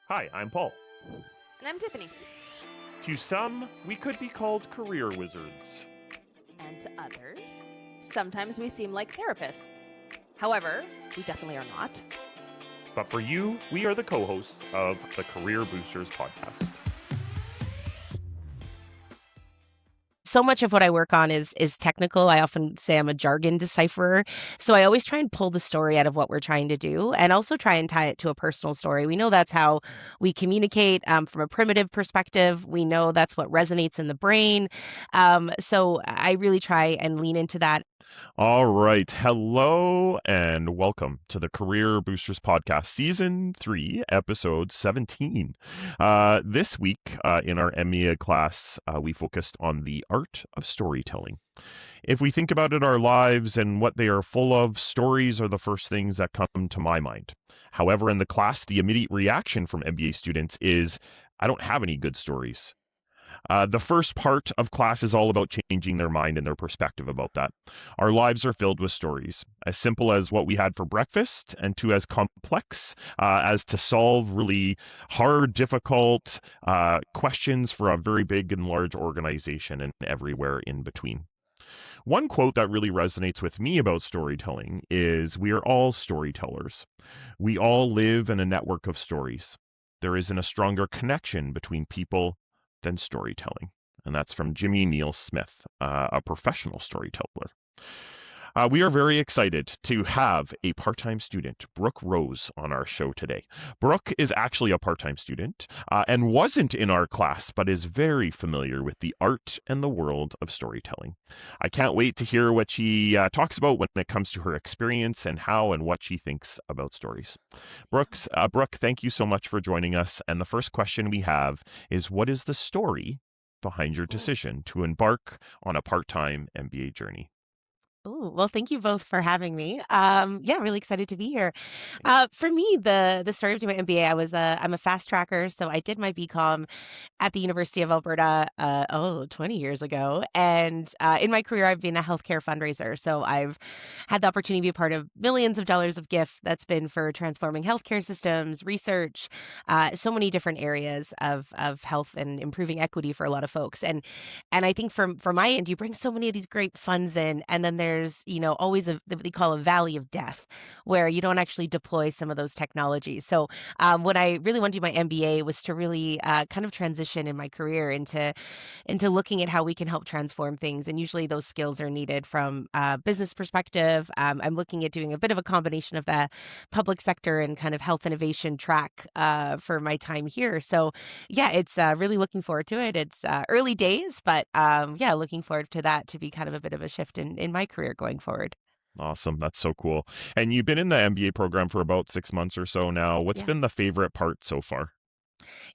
Hi, I'm Paul. And I'm Tiffany. To some, we could be called career wizards. And to others, sometimes we seem like therapists. However, we definitely are not. But for you, we are the co-hosts of the Career Boosters podcast. So much of what I work on is technical. I often say I'm a jargon decipherer. So I always try and pull the story out of what we're trying to do and also try and tie it to a personal story. We know that's how we communicate from a primitive perspective. We know that's what resonates in the brain. So I really try and lean into that. All right. Hello and welcome to the Career Boosters podcast, season 3, episode 17. This week in our MEA class, we focused on the art of storytelling. If we think about it, our lives and what they are full of, stories are the first things that come to my mind. However, in the class, the immediate reaction from MBA students is, I don't have any good stories. The first part of class is all about changing their mind and their perspective about that. Our lives are filled with stories, as simple as what we had for breakfast, and to as complex as to solve really hard, difficult questions for a very big and large organization and everywhere in between. One quote that really resonates with me about storytelling is, we are all storytellers. We all live in a network of stories. There isn't a stronger connection between people than storytelling. And that's from Jimmy Neal Smith, a professional storyteller. We are very excited to have a part-time student, Brooke Rose, on our show today. Brooke is actually a part-time student and wasn't in our class, but is very familiar with the art and the world of storytelling. I can't wait to hear what she talks about when it comes to her experience and how and what she thinks about stories. Brooke, thank you so much for joining us. And the first question we have is, what is the story behind your decision to embark on a part-time MBA journey? Oh, well, thank you both for having me. Yeah, really excited to be here. For me, the story of doing my MBA, I'm a fast tracker, so I did my BCom at the University of Alberta, 20 years ago. And in my career, I've been a healthcare fundraiser. So I've had the opportunity to be a part of millions of dollars of gift that's been for transforming healthcare systems, research, so many different areas of health and improving equity for a lot of folks. And I think from my end, you bring so many of these great funds in, and then there's, always what they call a valley of death, where you don't actually deploy some of those technologies. So when I really want to do my MBA was to really kind of transition in my career into looking at how we can help transform things. And usually those skills are needed from a business perspective. I'm looking at doing a bit of a combination of the public sector and kind of health innovation track for my time here. So yeah, it's really looking forward to it. It's early days, but yeah, looking forward to that to be kind of a bit of a shift in my career going forward. Awesome. That's so cool. And you've been in the MBA program for about 6 months or so now. What's Yeah. been the favorite part so far?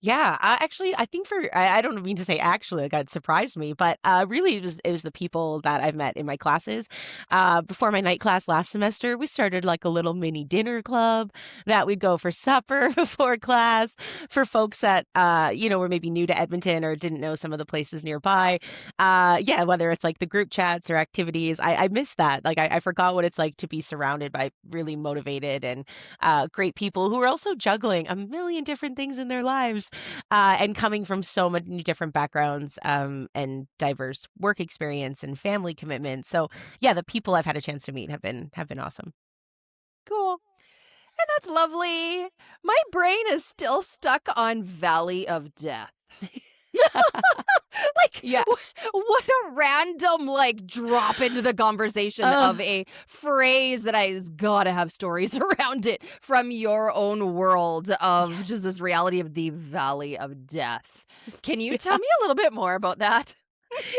Yeah, actually, I think I don't mean to say actually, like it surprised me, but really it was the people that I've met in my classes. Before my night class last semester, we started like a little mini dinner club that we'd go for supper before class for folks that were maybe new to Edmonton or didn't know some of the places nearby. Yeah, whether it's like the group chats or activities, I miss that. Like I forgot what it's like to be surrounded by really motivated and great people who are also juggling a million different things in their lives and coming from so many different backgrounds and diverse work experience and family commitments. So yeah, the people I've had a chance to meet have been awesome. Cool. And that's lovely. My brain is still stuck on Valley of Death. Like, Yeah. what a random, like, drop into the conversation Uh, of a phrase that has got to have stories around it from your own world of yes. just this reality of the Valley of Death. Can you tell Yeah. me a little bit more about that?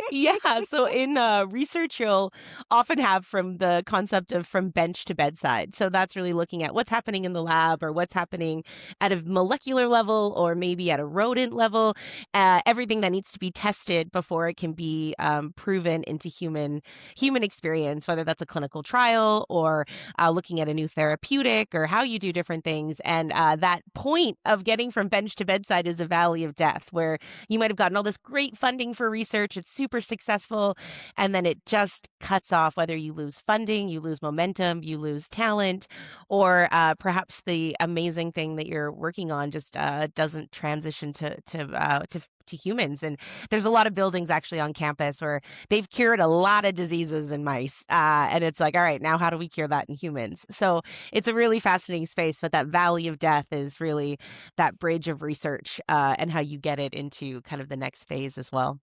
Yeah. So in research, you'll often have from the concept of from bench to bedside. So that's really looking at what's happening in the lab or what's happening at a molecular level or maybe at a rodent level, everything that needs to be tested before it can be proven into human experience, whether that's a clinical trial or looking at a new therapeutic or how you do different things. And that point of getting from bench to bedside is a valley of death where you might have gotten all this great funding for research. gets super successful, and then it just cuts off, whether you lose funding, you lose momentum, you lose talent, or perhaps the amazing thing that you're working on just doesn't transition to humans. And there's a lot of buildings actually on campus where they've cured a lot of diseases in mice, and it's like, all right, now how do we cure that in humans? So it's a really fascinating space. But that valley of death is really that bridge of research, and how you get it into kind of the next phase as well.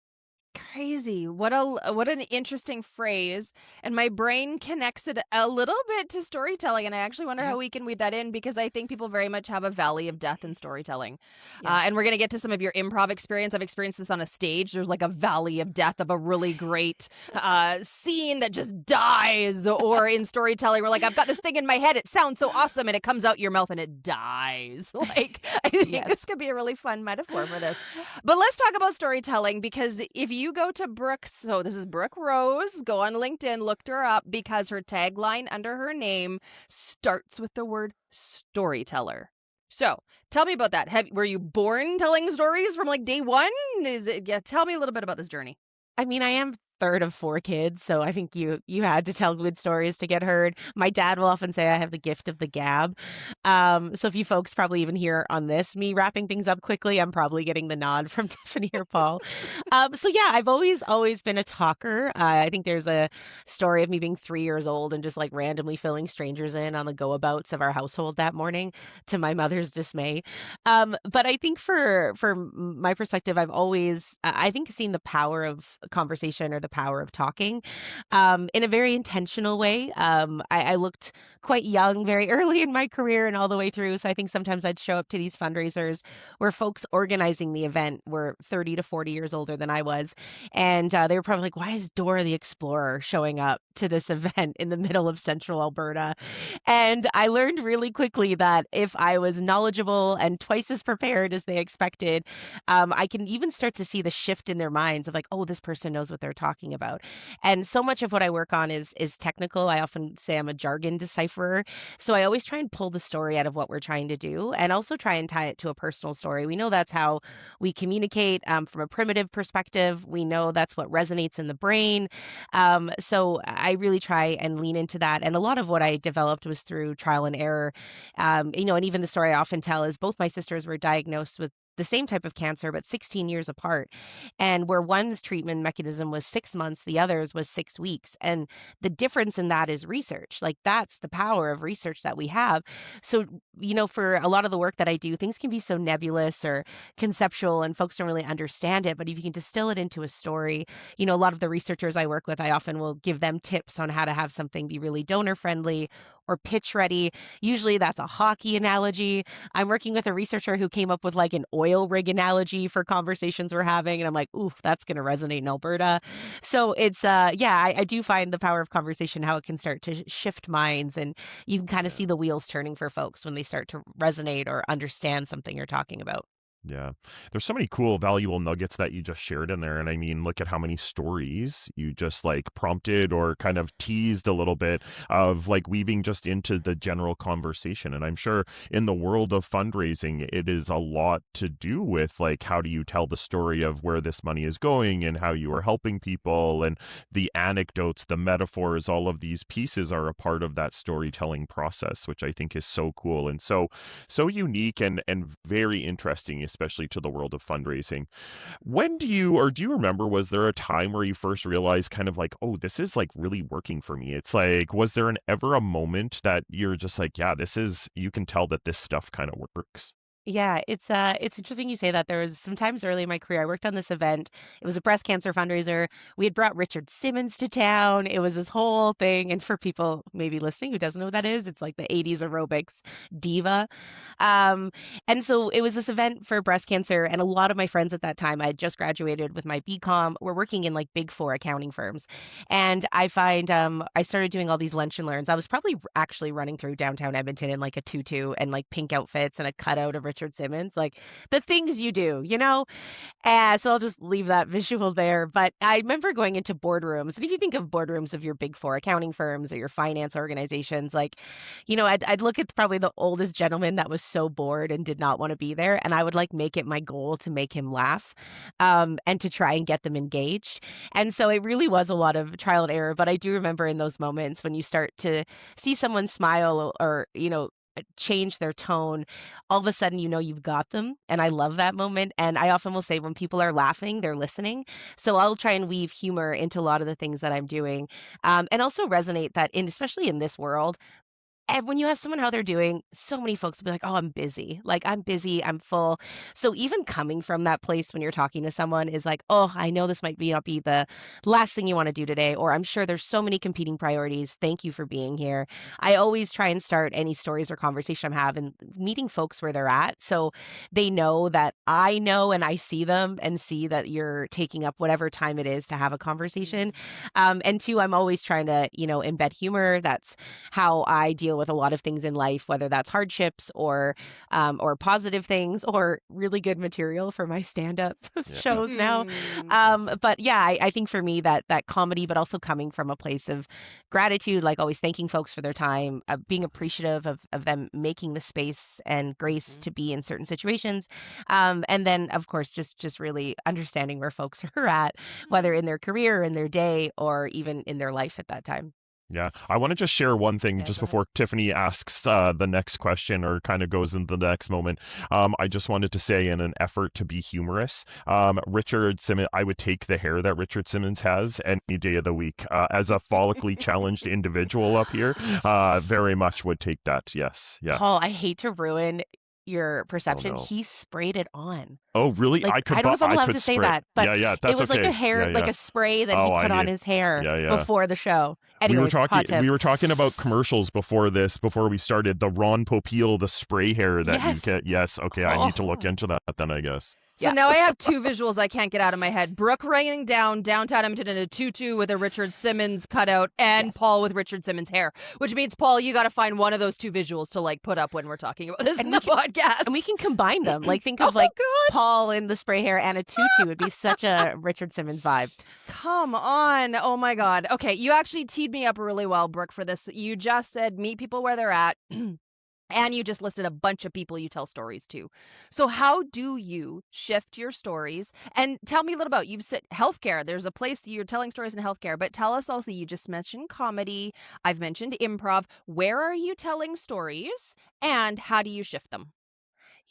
Crazy. What an interesting phrase. And my brain connects it a little bit to storytelling. And I actually wonder Yeah, how we can weave that in because I think people very much have a valley of death in storytelling. yeah. And we're going to get to some of your improv experience. I've experienced this on a stage. There's like a valley of death of a really great scene that just dies. Or in storytelling, we're like, I've got this thing in my head. It sounds so awesome. And it comes out your mouth and it dies. Like, I think Yes. this could be a really fun metaphor for this. But let's talk about storytelling because if you go to Brooke's, so this is Brooke Rose, go on LinkedIn, looked her up because her tagline under her name starts with the word storyteller. So tell me about that. Were you born telling stories from like day one? Yeah, tell me a little bit about this journey. I mean, I am third of 4 kids, so I think you had to tell good stories to get heard. My dad will often say I have the gift of the gab. So if you folks probably even hear on this me wrapping things up quickly, I'm probably getting the nod from Tiffany or Paul. So yeah, I've always been a talker. I think there's a story of me being 3 years old and just like randomly filling strangers in on the go-abouts of our household that morning, to my mother's dismay. But I think my perspective, I've always I think seen the power of conversation or the power of talking, in a very intentional way. I looked quite young very early in my career and all the way through. So I think sometimes I'd show up to these fundraisers where folks organizing the event were 30 to 40 years older than I was. And they were probably like, why is Dora the Explorer showing up to this event in the middle of central Alberta? And I learned really quickly that if I was knowledgeable and twice as prepared as they expected, I can even start to see the shift in their minds of like, oh, this person knows what they're talking about. And so much of what I work on is technical. I often say I'm a jargon decipherer. So I always try and pull the story out of what we're trying to do and also try and tie it to a personal story. We know that's how we communicate, from a primitive perspective. We know that's what resonates in the brain. So I really try and lean into that. And a lot of what I developed was through trial and error. And even the story I often tell is both my sisters were diagnosed with the same type of cancer, but 16 years apart. And where one's treatment mechanism was 6 months, the other's was 6 weeks. And the difference in that is research. Like that's the power of research that we have. So, for a lot of the work that I do, things can be so nebulous or conceptual and folks don't really understand it. But if you can distill it into a story, a lot of the researchers I work with, I often will give them tips on how to have something be really donor friendly or pitch ready. Usually that's a hockey analogy. I'm working with a researcher who came up with like an oil rig analogy for conversations we're having. And I'm like, ooh, that's going to resonate in Alberta. So it's, yeah, I do find the power of conversation, how it can start to shift minds. And you can kind of Yeah. see the wheels turning for folks when they start to resonate or understand something you're talking about. Yeah. There's so many cool, valuable nuggets that you just shared in there. And I mean, look at how many stories you just like prompted or kind of teased a little bit of like weaving just into the general conversation. And I'm sure in the world of fundraising, it is a lot to do with like how do you tell the story of where this money is going and how you are helping people and the anecdotes, the metaphors, all of these pieces are a part of that storytelling process, which I think is so cool and so unique and very interesting, especially to the world of fundraising. When do you remember, was there a time where you first realized kind of like, oh, this is like really working for me? It's like, was there ever a moment that you're just like, yeah, you can tell that this stuff kind of works? Yeah, it's interesting you say that. There was some times early in my career I worked on this event. It was a breast cancer fundraiser. We had brought Richard Simmons to town. It was this whole thing. And for people maybe listening who doesn't know what that is, it's like the 80s aerobics diva. Um, and so it was this event for breast cancer. And a lot of my friends at that time, I had just graduated with my BCom, were working in like big four accounting firms. And I find I started doing all these lunch and learns. I was probably actually running through downtown Edmonton in like a tutu and like pink outfits and a cutout of Richard Simmons, like the things you do, you know? And so I'll just leave that visual there. But I remember going into boardrooms. And if you think of boardrooms of your big four accounting firms or your finance organizations, like, I'd look at probably the oldest gentleman that was so bored and did not want to be there. And I would like make it my goal to make him laugh, and to try and get them engaged. And so it really was a lot of trial and error. But I do remember in those moments when you start to see someone smile or, change their tone, all of a sudden, you've got them. And I love that moment. And I often will say when people are laughing, they're listening. So I'll try and weave humor into a lot of the things that I'm doing. And also resonate that especially in this world, and when you ask someone how they're doing, so many folks will be like, "Oh, I'm busy. Like, I'm busy, I'm full." So even coming from that place when you're talking to someone is like, "Oh, I know this might be not be the last thing you want to do today," or "I'm sure there's so many competing priorities. Thank you for being here." I always try and start any stories or conversation I'm having meeting folks where they're at, so they know that I know and I see them and see that you're taking up whatever time it is to have a conversation. And two, I'm always trying to, embed humor. That's how I deal with a lot of things in life, whether that's hardships or positive things or really good material for my stand-up Yeah. shows now. But yeah, I think for me that comedy, but also coming from a place of gratitude, like always thanking folks for their time, being appreciative of them making the space and grace to be in certain situations, and then of course just really understanding where folks are at, whether in their career, in their day, or even in their life at that time. Yeah, I want to just share one thing Yeah, just go ahead. before Tiffany asks the next question or kind of goes into the next moment. I just wanted to say, in an effort to be humorous, Richard Simmons, I would take the hair that Richard Simmons has any day of the week. As a follically challenged individual up here, very much would take that. Yes, yeah. Paul, I hate to ruin your Oh perception. no. He sprayed it on. Oh really? Like, I don't know if I'm I allowed could to say spray. that, but Yeah, yeah. it That's was like okay. Yeah, like yeah. a spray that he Oh, I put on knew. his hair Yeah, yeah. before the show. Anyways, hot tip. We were talking about commercials before this, before we started. The Ron Popeil, the spray hair that you Yes. get. Yes, okay, I need to look Oh, into that then, I guess. So yeah. now I have two visuals I can't get out of my head. Brooke raining down downtown Edmonton in a tutu with a Richard Simmons cutout and Yes. Paul with Richard Simmons hair, which means, Paul, you got to find one of those two visuals to like put up when we're talking about this in And the we podcast. can combine them. Like think Oh, of like God. Paul in the spray hair and a tutu would be such a Richard Simmons vibe. Come on. Oh, my God. Okay. You actually teed me up really well, Brooke, for this. You just said meet people where they're at. And you just listed a bunch of people you tell stories to. So how do you shift your stories? And tell me a little about, you've said healthcare. There's a place you're telling stories in healthcare, but tell us also, you just mentioned comedy. I've mentioned improv. Where are you telling stories and how do you shift them?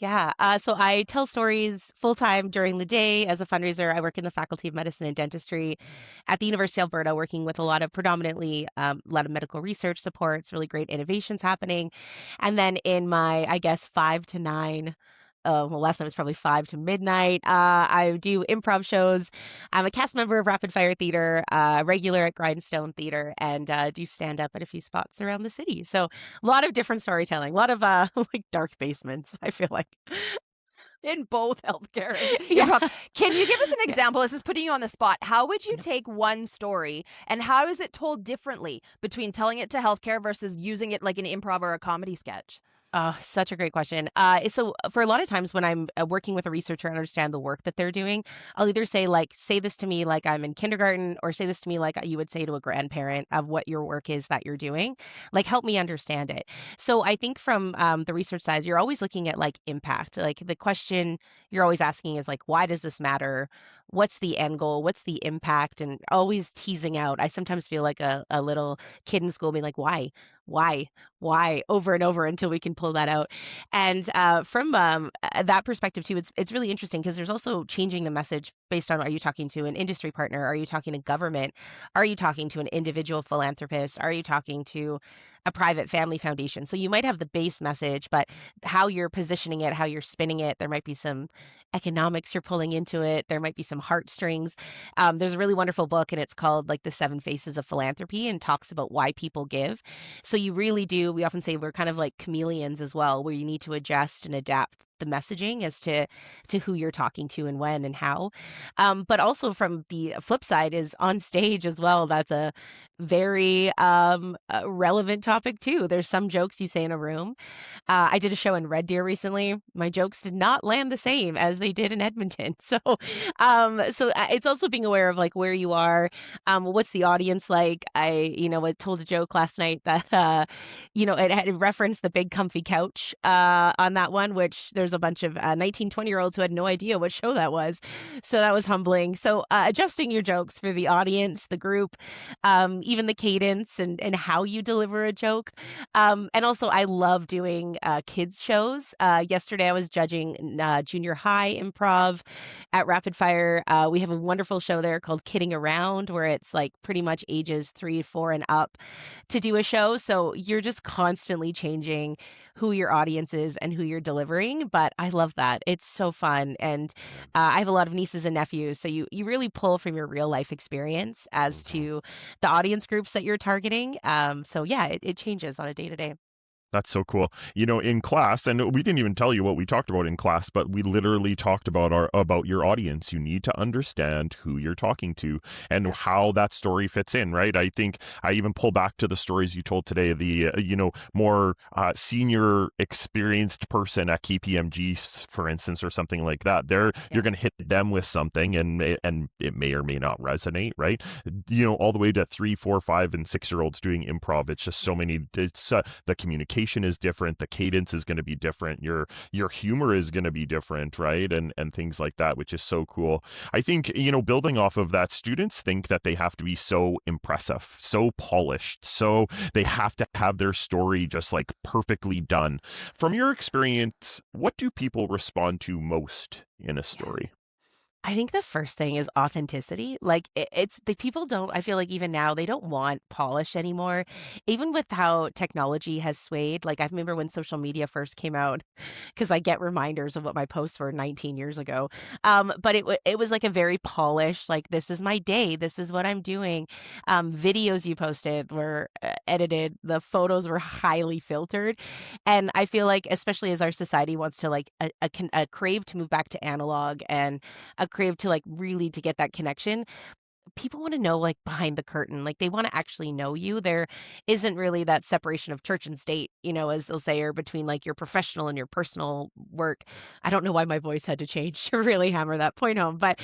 Yeah. So I tell stories full time during the day as a fundraiser. I work in the Faculty of Medicine and Dentistry at the University of Alberta, working with a lot of predominantly a lot of medical research supports, really great innovations happening. And then in my, I guess, 5 to 9. Well, last night was probably 5 to midnight. I do improv shows. I'm a cast member of Rapid Fire Theater, regular at Grindstone Theater, and do stand up at a few spots around the city. So a lot of different storytelling, a lot of like dark basements, I feel like. In both healthcare and Yeah. improv. Can you give us an Yeah. example? This is putting you on the spot. How would you take one story and how is it told differently between telling it to healthcare versus using it like an improv or a comedy sketch? Oh, such a great question. So for a lot of times when I'm working with a researcher and understand the work that they're doing, I'll either say like, say this to me like I'm in kindergarten, or say this to me like you would say to a grandparent of what your work is that you're doing. Like, help me understand it. So I think from the research side, you're always looking at like impact. Like the question you're always asking is like, why does this matter? What's the end goal? What's the impact? And always teasing out. I sometimes feel like a little kid in school being like, why? Why over and over until we can pull that out. And from that perspective too, it's really interesting because there's also changing the message based on, are you talking to an industry partner? Are you talking to government? Are you talking to an individual philanthropist? Are you talking to a private family foundation? So you might have the base message, but how you're positioning it, how you're spinning it, there might be some economics you're pulling into it. There might be some heartstrings. There's a really wonderful book, and it's called like The Seven Faces of Philanthropy, and talks about why people give. So you really do, we often say we're kind of like chameleons as well, where you need to adjust and adapt the messaging as to who you're talking to and when and how. But also from the flip side is on stage as well. That's a very relevant topic too. There's some jokes you say in a room. I did a show in Red Deer recently. My jokes did not land the same as they did in Edmonton. So it's also being aware of like where you are, what's the audience like. I told a joke last night that, it had referenced the big comfy couch on that one, which there's a bunch of 19, 20-year-olds who had no idea what show that was. So that was humbling. So adjusting your jokes for the audience, the group, even the cadence and how you deliver a joke. And also, I love doing kids shows. Yesterday, I was judging junior high improv at Rapid Fire. We have a wonderful show there called Kidding Around, where it's like pretty much ages 3, 4, and up to do a show. So you're just constantly changing who your audience is and who you're delivering. But I love that. It's so fun. And I have a lot of nieces and nephews. So you really pull from your real life experience as to the audience groups that you're targeting. So yeah, it changes on a day to day. That's so cool. In class, and we didn't even tell you what we talked about in class, but we literally talked about your audience. You need to understand who you're talking to and how that story fits in, right? I think I even pull back to the stories you told today, the more senior experienced person at KPMG, for instance, or something like that. You're going to hit them with something, and it may or may not resonate, right? All the way to 3, 4, 5, and 6-year-olds doing improv. It's just so many. It's the communication is different, the cadence is going to be different, your humor is going to be different, right? And things like that, which is so cool. I think, building off of that, students think that they have to be so impressive, so polished, so they have to have their story just like perfectly done. From your experience, what do people respond to most in a story? I think the first thing is authenticity. Like it's the people don't, I feel like even now they don't want polish anymore. Even with how technology has swayed. Like I remember when social media first came out, because I get reminders of what my posts were 19 years ago. But it was like a very polished, like this is my day, this is what I'm doing. Videos you posted were edited, the photos were highly filtered, and I feel like especially as our society wants to like a crave to move back to analog and a crave to like really to get that connection, people wanna know, like, behind the curtain, like, they wanna actually know you. There isn't really that separation of church and state, as they'll say, or between, like, your professional and your personal work. I don't know why my voice had to change to really hammer that point home, but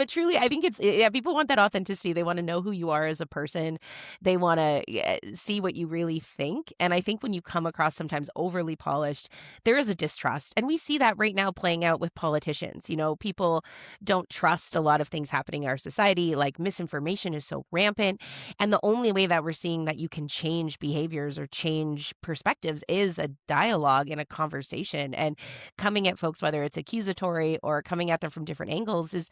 truly, I think it's yeah, people want that authenticity. They wanna know who you are as a person. They wanna, see what you really think, and I think when you come across sometimes overly polished, there is a distrust, and we see that right now playing out with politicians. People don't trust a lot of things happening in our society. Like misinformation is so rampant. And the only way that we're seeing that you can change behaviors or change perspectives is a dialogue and a conversation. And coming at folks, whether it's accusatory or coming at them from different angles, is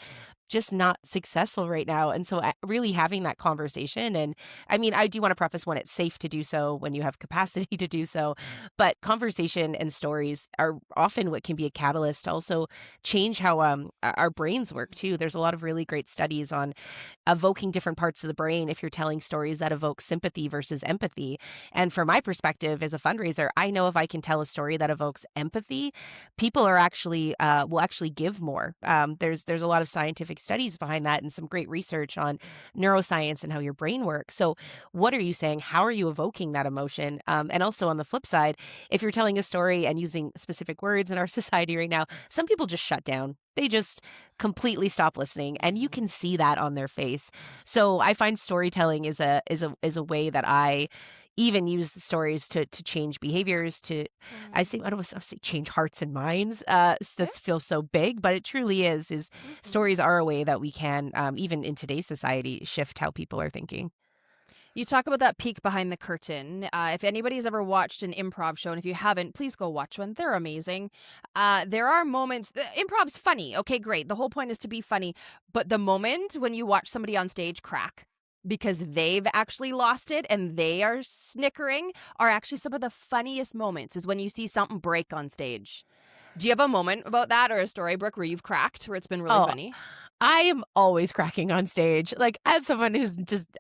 just not successful right now. And so really having that conversation, and I mean, I do want to preface when it's safe to do so, when you have capacity to do so, but conversation and stories are often what can be a catalyst to also change how our brains work too. There's a lot of really great studies on evoking different parts of the brain if you're telling stories that evoke sympathy versus empathy. And from my perspective as a fundraiser, I know if I can tell a story that evokes empathy, people are actually will actually give more. There's a lot of scientific studies behind that and some great research on neuroscience and how your brain works. So what are you saying? How are you evoking that emotion? And also on the flip side, if you're telling a story and using specific words in our society right now, some people just shut down. They just completely stop listening, and you can see that on their face. So I find storytelling is a way that I even use the stories to change behaviors. To I Right. say I don't want to say change hearts and minds. Fair. That feels so big, but it truly is. Is Mhm. stories are a way that we can even in today's society shift how people are thinking. You talk about that peek behind the curtain. If anybody's ever watched an improv show, and if you haven't, please go watch one. They're amazing. There are moments. Improv's funny. Okay, great. The whole point is to be funny. But the moment when you watch somebody on stage crack because they've actually lost it and they are snickering are actually some of the funniest moments. Is when you see something break on stage. Do you have a moment about that or a story, Brooke, where you've cracked where it's been really Oh, funny? I am always cracking on stage. Like, as someone who's just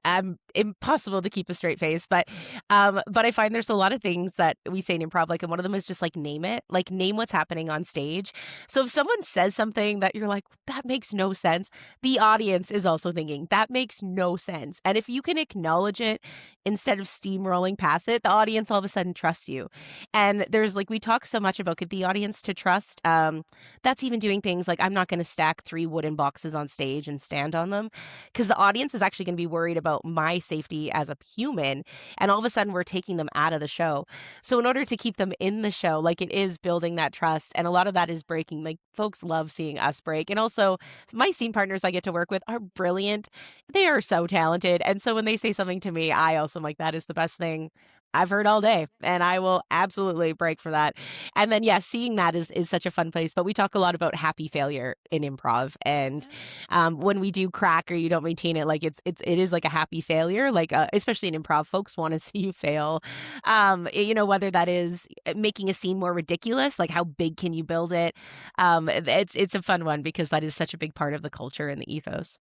impossible to keep a straight face, but I find there's a lot of things that we say in improv, like, and one of them is just like name it, like name what's happening on stage. So if someone says something that you're like, that makes no sense, the audience is also thinking that makes no sense. And if you can acknowledge it instead of steamrolling past it, the audience all of a sudden trusts you. And there's like we talk so much about get the audience to trust. That's even doing things like I'm not going to stack 3 wooden boxes on stage and stand on them because the audience is actually going to be worried about my safety as a human. And all of a sudden, we're taking them out of the show. So, in order to keep them in the show, like it is building that trust. And a lot of that is breaking. Like, folks love seeing us break. And also, my scene partners I get to work with are brilliant. They are so talented. And so, when they say something to me, I also am like, that is the best thing I've heard all day, and I will absolutely break for that. And then, yeah, seeing that is such a fun place. But we talk a lot about happy failure in improv, and Yeah. when we do crack or you don't maintain it, like it is like a happy failure. Like especially in improv, folks want to see you fail. Whether that is making a scene more ridiculous, like how big can you build it? It's a fun one because that is such a big part of the culture and the ethos.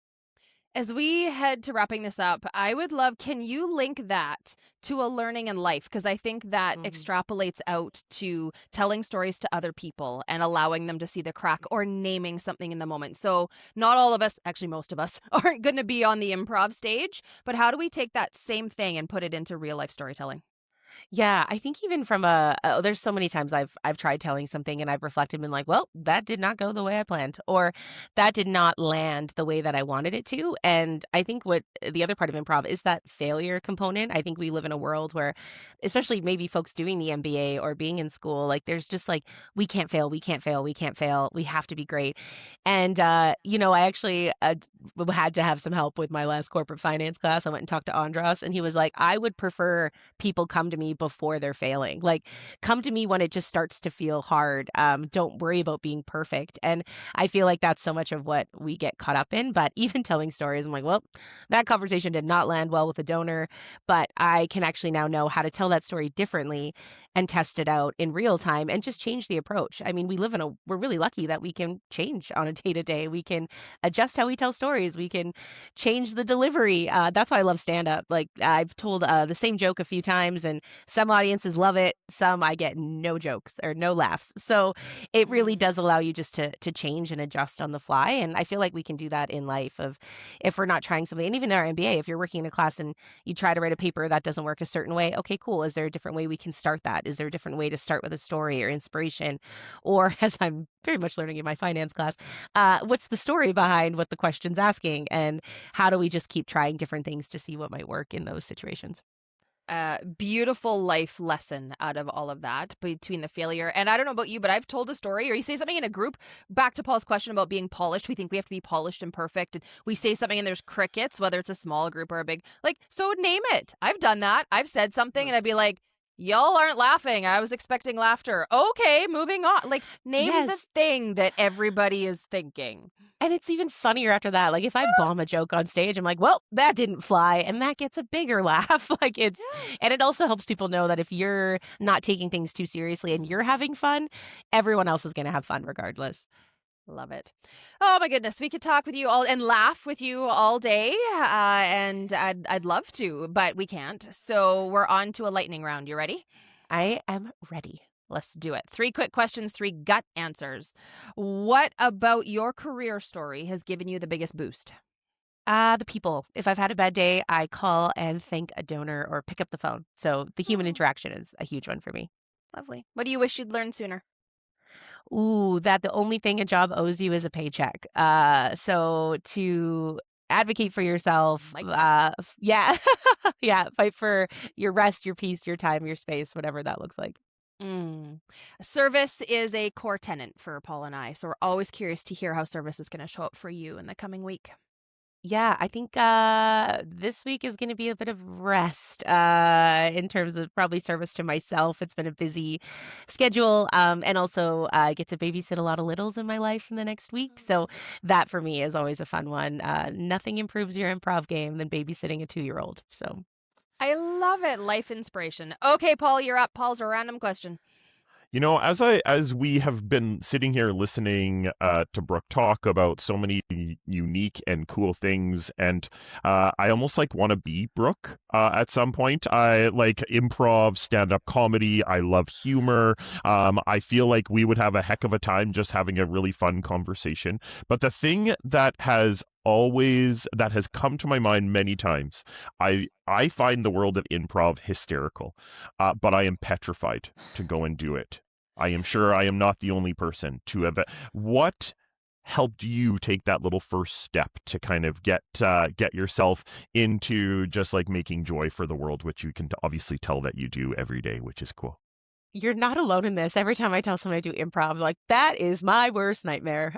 As we head to wrapping this up, I would love, can you link that to a learning in life? Because I think that Mhm. extrapolates out to telling stories to other people and allowing them to see the crack or naming something in the moment. So, not all of us, actually, most of us, aren't going to be on the improv stage, but how do we take that same thing and put it into real life storytelling? Yeah, I think even from there's so many times I've tried telling something and I've reflected and been like, well, that did not go the way I planned, or that did not land the way that I wanted it to. And I think what the other part of improv is that failure component. I think we live in a world where, especially maybe folks doing the MBA or being in school, like there's just like we can't fail, we can't fail, we can't fail, we have to be great. And I actually had to have some help with my last corporate finance class. I went and talked to Andras, and he was like, I would prefer people come to me before they're failing. Like, come to me when it just starts to feel hard. Don't worry about being perfect. And I feel like that's so much of what we get caught up in. But even telling stories, I'm like, well, that conversation did not land well with the donor, but I can actually now know how to tell that story differently and test it out in real time and just change the approach. I mean, we're really lucky that we can change on a day to day. We can adjust how we tell stories. We can change the delivery. That's why I love stand up. Like I've told the same joke a few times, and some audiences love it. Some I get no jokes or no laughs. So it really Mm. does allow you just to change and adjust on the fly. And I feel like we can do that in life. Of if we're not trying something, and even in our MBA, if you're working in a class and you try to write a paper that doesn't work a certain way, okay, cool. Is there a different way we can start that? Is there a different way to start with a story or inspiration? Or as I'm very much learning in my finance class, what's the story behind what the question's asking? And how do we just keep trying different things to see what might work in those situations? Beautiful life lesson out of all of that between the failure. And I don't know about you, but I've told a story or you say something in a group. Back to Paul's question about being polished. We think we have to be polished and perfect. And we say something and there's crickets, whether it's a small group or a big, like, so name it. I've done that. I've said something Mhm. and I'd be like, y'all aren't laughing. I was expecting laughter. Okay, moving on. Like, name the Yes. thing that everybody is thinking. And it's even funnier after that. Like if I bomb a joke on stage, I'm like, well, that didn't fly. And that gets a bigger laugh. Yeah. And it also helps people know that if you're not taking things too seriously and you're having fun, everyone else is going to have fun regardless. Love it. Oh my goodness, we could talk with you all and laugh with you all day, and I'd love to, but we can't. So we're on to a lightning round. You ready? I am ready. Let's do it. 3 quick questions, 3 gut answers. What about your career story has given you the biggest boost? The people. If I've had a bad day, I call and thank a donor or pick up the phone. So the human Oh, interaction is a huge one for me. lovely. What do you wish you'd learned sooner? Ooh, that the only thing a job owes you is a paycheck. So to advocate for yourself, Mic drop. yeah, yeah, fight for your rest, your peace, your time, your space, whatever that looks like. Mm. Service is a core tenant for Paul and I, so we're always curious to hear how service is going to show up for you in the coming week. Yeah, I think this week is going to be a bit of rest in terms of probably service to myself. It's been a busy schedule, and also I get to babysit a lot of littles in my life in the next week. So that for me is always a fun one. Nothing improves your improv game than babysitting a 2-year-old. So I love it. Life inspiration. Okay, Paul, you're up. Paul's a random question. As we have been sitting here listening to Brooke talk about so many unique and cool things, and I almost like want to be Brooke at some point. I like improv, stand-up comedy. I love humor. I feel like we would have a heck of a time just having a really fun conversation. But the thing that has come to my mind many times, I find the world of improv hysterical, but I am petrified to go and do it. I am sure I am not the only person to have. What helped you take that little first step to kind of get yourself into just like making joy for the world, which you can obviously tell that you do every day, which is cool. You're not alone in this. Every time I tell someone I do improv, like, that is my worst nightmare.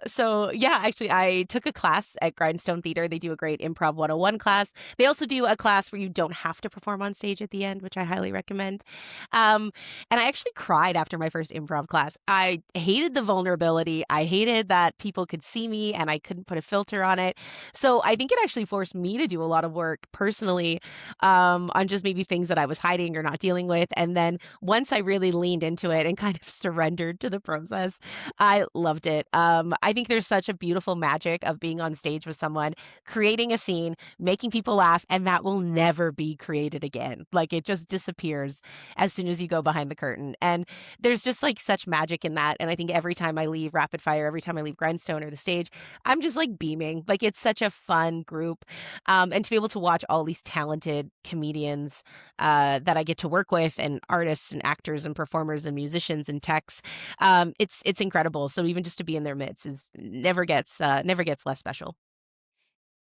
So yeah, actually I took a class at Grindstone Theater. They do a great improv 101 class. They also do a class where you don't have to perform on stage at the end, which I highly recommend. Um, and I actually cried after my first improv class. I hated the vulnerability. I hated that people could see me and I couldn't put a filter on it. So I think it actually forced me to do a lot of work personally, on just maybe things that I was hiding or not dealing with. And then once I really leaned into it and kind of surrendered to the process, I loved it. I think there's such a beautiful magic of being on stage with someone, creating a scene, making people laugh, and that will never be created again. Like, it just disappears as soon as you go behind the curtain. And there's just like such magic in that. And I think every time I leave Rapid Fire, every time I leave Grindstone or the stage, I'm just like beaming. Like, it's such a fun group. And to be able to watch all these talented comedians that I get to work with, and artists and actors and performers and musicians and techs, it's incredible. So even just to be in their midst is never gets less special.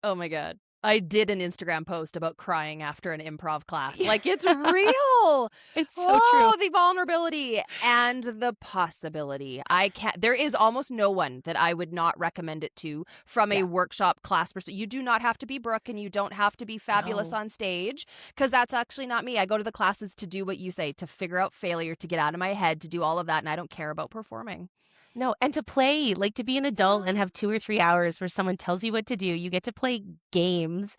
Oh my God. I did an Instagram post about crying after an improv class. Like, it's real. It's so true. Oh, the vulnerability and the possibility. There is almost no one that I would not recommend it to from a Yeah. workshop class perspective. You do not have to be Brooke and you don't have to be fabulous No. on stage, because that's actually not me. I go to the classes to do what you say, to figure out failure, to get out of my head, to do all of that. And I don't care about performing. No, and to play, like, to be an adult and Yeah. have 2 or 3 hours where someone tells you what to do, you get to play games,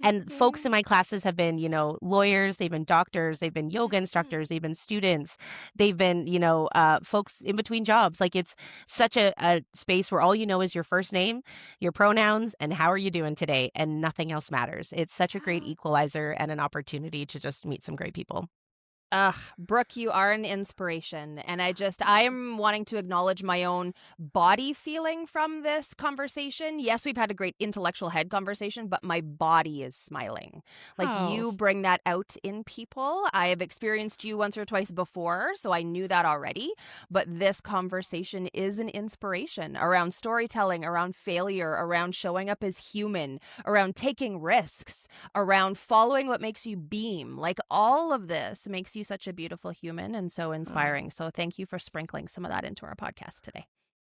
and folks in Mhm. my classes have been, lawyers, they've been doctors, they've been yoga Mhm. instructors, they've been students, they've been, folks in between jobs. Like, it's such a space where all you know is your first name, your pronouns, and how are you doing today, and nothing else matters. It's such a great equalizer and an opportunity to just meet some great people. Ugh, Brooke, you are an inspiration. And I'm wanting to acknowledge my own body feeling from this conversation. Yes, we've had a great intellectual head conversation, but my body is smiling. Like, Oh, you bring that out in people. I have experienced you once or twice before, so I knew that already. But this conversation is an inspiration around storytelling, around failure, around showing up as human, around taking risks, around following what makes you beam. Like, all of this makes you such a beautiful human and so oh. inspiring. So thank you for sprinkling some of that into our podcast today.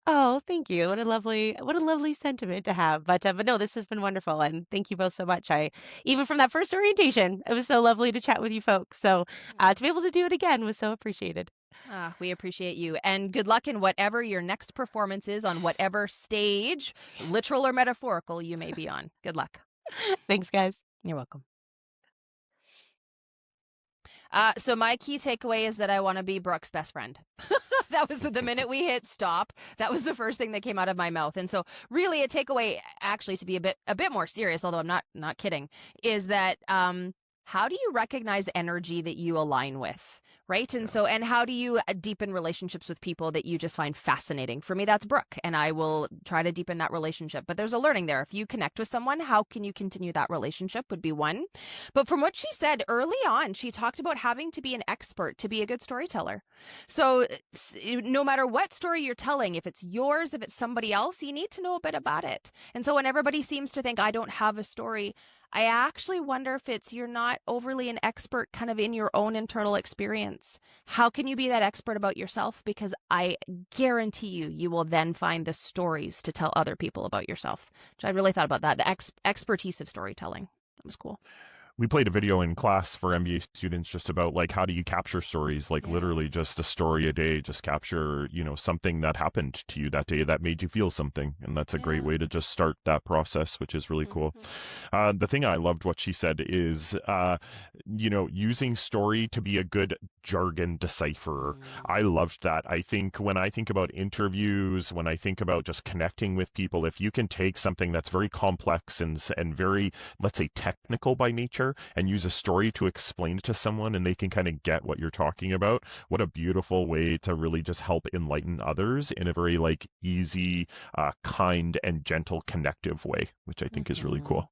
Oh, thank you. What a lovely sentiment to have. But no, this has been wonderful, and thank you both so much. I even from that first orientation, it was so lovely to chat with you folks. So to be able to do it again was so appreciated. We appreciate you, and good luck in whatever your next performance is on whatever stage, literal or metaphorical, you may be on. Good luck. Thanks, guys. You're welcome. So my key takeaway is that I want to be Brooke's best friend. That was the minute we hit stop. That was the first thing that came out of my mouth. And so, really, a takeaway, actually, to be a bit more serious, although I'm not kidding, is that how do you recognize energy that you align with? Right. And Yeah. so, and how do you deepen relationships with people that you just find fascinating? For me, that's Brooke, and I will try to deepen that relationship. But there's a learning there. If you connect with someone, how can you continue that relationship would be one. But from what she said early on, she talked about having to be an expert to be a good storyteller. So, no matter what story you're telling, if it's yours, if it's somebody else, you need to know a bit about it. And so, when everybody seems to think, I don't have a story, I actually wonder if it's you're not overly an expert kind of in your own internal experience. How can you be that expert about yourself? Because I guarantee you will then find the stories to tell other people about yourself. Which I really thought about that, the expertise of storytelling. That was cool. We played a video in class for MBA students just about like how do you capture stories, like Yeah. literally just a story a day, just capture, something that happened to you that day that made you feel something. And that's a great Yeah. way to just start that process, which is really cool. Mhm. The thing I loved what she said is, using story to be a good jargon decipherer. Mm. I loved that. I think when I think about interviews, when I think about just connecting with people, if you can take something that's very complex and very, let's say, technical by nature and use a story to explain it to someone and they can kind of get what you're talking about, what a beautiful way to really just help enlighten others in a very like easy, kind and gentle connective way, which I think is really Mhm. cool.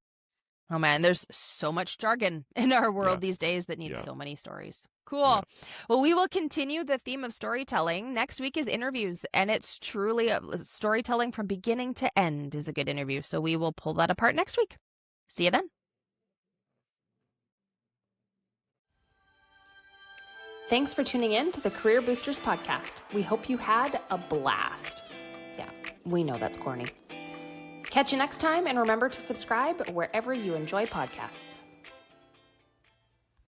Oh man, there's so much jargon in our world Yeah. these days that needs Yeah. so many stories. Yeah. Cool. Well, we will continue the theme of storytelling. Next week is interviews, and it's truly storytelling from beginning to end is a good interview. So we will pull that apart next week. See you then. Thanks for tuning in to the Career Boosters podcast. We hope you had a blast. Yeah, we know that's corny. Catch you next time, and remember to subscribe wherever you enjoy podcasts.